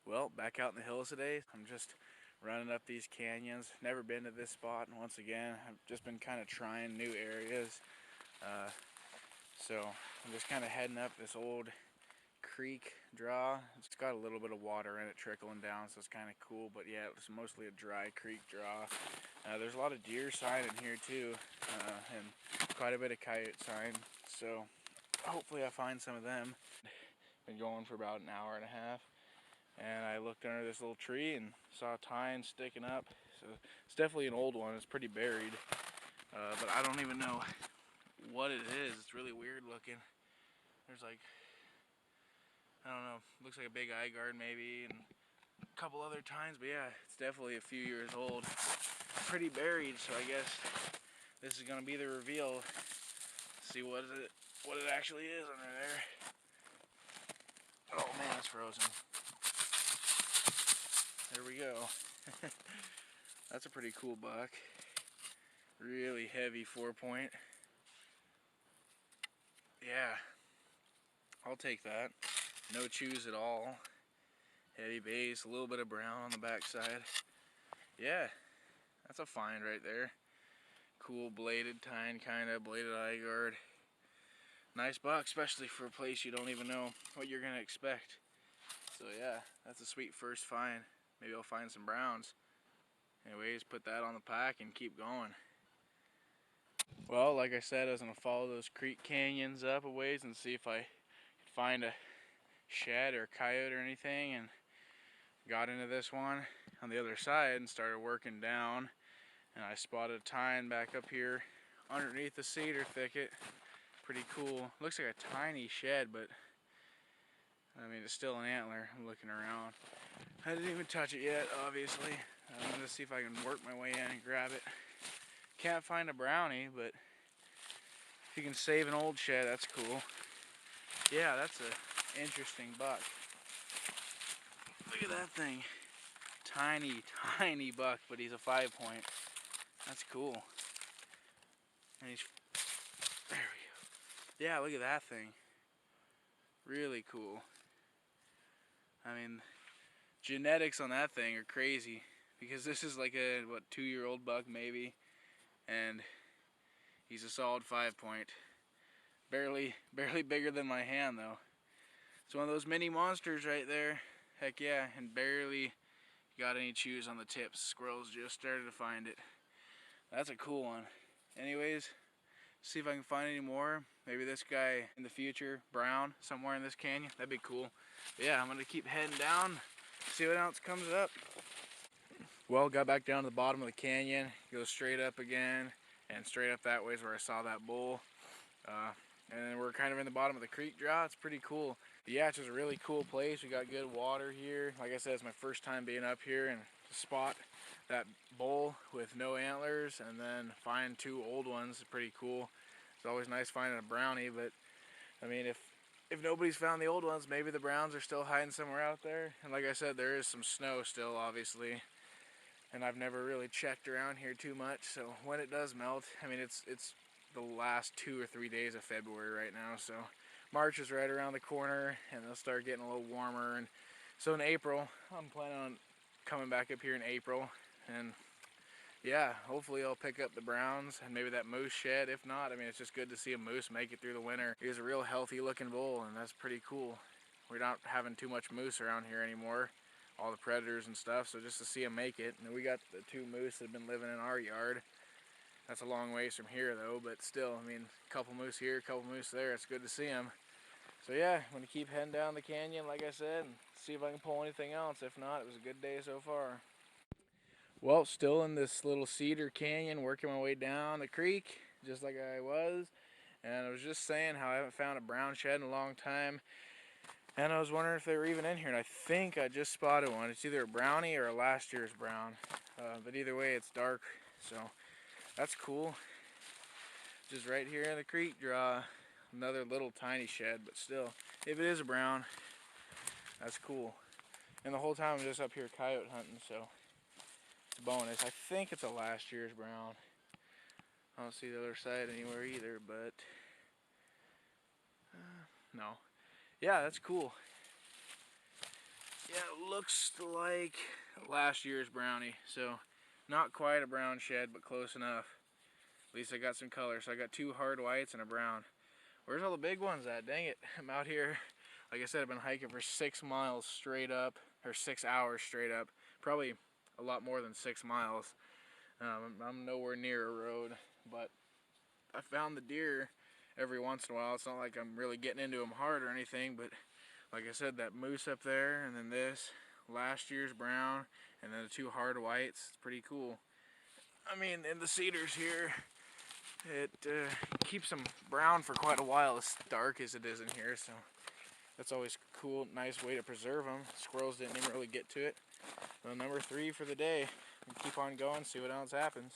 Well, back out in the hills today. I'm just running up these canyons. Never been to this spot, and once again, I've just been kind of trying new areas. Uh, so I'm just kind of heading up this old creek draw. It's got a little bit of water in it trickling down, so it's kind of cool. But yeah, it's mostly a dry creek draw. There's a lot of deer sign in here too, and quite a bit of coyote sign. So hopefully I find some of them. Been going for about an hour and a half. And I looked under this little tree and saw a tine sticking up. So it's definitely an old one. It's pretty buried, but I don't even know what it is. It's really weird looking. There's like, I don't know, looks like a big eye guard maybe, and a couple other tines, but yeah, it's definitely a few years old. Pretty buried, so I guess this is gonna be the reveal. See what it actually is under there. Oh man, it's frozen. There we go. That's a pretty cool buck. Really heavy 4-point. Yeah, I'll take that. No chews at all. Heavy base, a little bit of brown on the backside. Yeah, that's a find right there. Cool bladed tine, kind of bladed eye guard. Nice buck, especially for a place you don't even know what you're gonna expect. So yeah, that's a sweet first find. Maybe I'll find some browns. Anyways, put that on the pack and keep going. Well, like I said, I was going to follow those creek canyons up a ways and see if I could find a shed or a coyote or anything, and got into this one on the other side and started working down, and I spotted a tine back up here underneath the cedar thicket. Pretty cool. Looks like a tiny shed, but I mean, it's still an antler. I'm looking around. I didn't even touch it yet, obviously. I'm going to see if I can work my way in and grab it. Can't find a brownie, but if you can save an old shed, that's cool. Yeah, that's an interesting buck. Look at that thing. Tiny, tiny buck, but he's a 5-point. That's cool. And he's, there we go. Yeah, look at that thing. Really cool. I mean, genetics on that thing are crazy, because this is like a, what, 2-year-old buck maybe, and he's a solid 5-point. Barely bigger than my hand though. It's one of those mini monsters right there. Heck yeah, and barely got any chews on the tips. Squirrels just started to find it. That's a cool one. Anyways, see if I can find any more. Maybe this guy in the future, brown, somewhere in this canyon. That'd be cool. But yeah, I'm gonna keep heading down, see what else comes up. Well, got back down to the bottom of the canyon, go straight up again, and straight up that way is where I saw that bull. And then we're kind of in the bottom of the creek draw. It's pretty cool. But yeah, it's just a really cool place. We got good water here. Like I said, it's my first time being up here, and to spot that bull with no antlers and then find 2 old ones is pretty cool. It's always nice finding a brownie, but I mean, if nobody's found the old ones, maybe the browns are still hiding somewhere out there. And like I said, there is some snow still, obviously. And I've never really checked around here too much, so when it does melt, I mean, it's the last 2 or 3 days of February right now, so March is right around the corner, and they'll start getting a little warmer. And so in April, I'm planning on coming back up here in April, and yeah, hopefully I'll pick up the browns and maybe that moose shed. If not, I mean, it's just good to see a moose make it through the winter. He's a real healthy looking bull, and that's pretty cool. We're not having too much moose around here anymore, all the predators and stuff, so just to see him make it. And we got the 2 moose that have been living in our yard. That's a long ways from here though, but still, I mean, a couple moose here, a couple moose there. It's good to see them. So yeah, I'm going to keep heading down the canyon, like I said, and see if I can pull anything else. If not, it was a good day so far. Well, still in this little Cedar Canyon, working my way down the creek, just like I was. And I was just saying how I haven't found a brown shed in a long time. And I was wondering if they were even in here, and I think I just spotted one. It's either a brownie or a last year's brown. But either way, it's dark, so that's cool. Just right here in the creek draw. Another little tiny shed, but still, if it is a brown, that's cool. And the whole time I'm just up here coyote hunting, so it's a bonus. I think it's a last year's brown. I don't see the other side anywhere either, but no. Yeah, that's cool. Yeah, it looks like last year's brownie. So not quite a brown shed, but close enough. At least I got some color. So I got 2 hard whites and a brown. Where's all the big ones at? Dang it. I'm out here. Like I said, I've been hiking for 6 miles straight up, or 6 hours straight up. Probably a lot more than 6 miles. I'm nowhere near a road, but I found the deer every once in a while. It's not like I'm really getting into them hard or anything, but like I said, that moose up there, and then this, last year's brown, and then the 2 hard whites. It's pretty cool. I mean, in the cedars here, it keeps them brown for quite a while, as dark as it is in here, so that's always cool, nice way to preserve them. Squirrels didn't even really get to it. Well, number 3 for the day. Keep on going, see what else happens.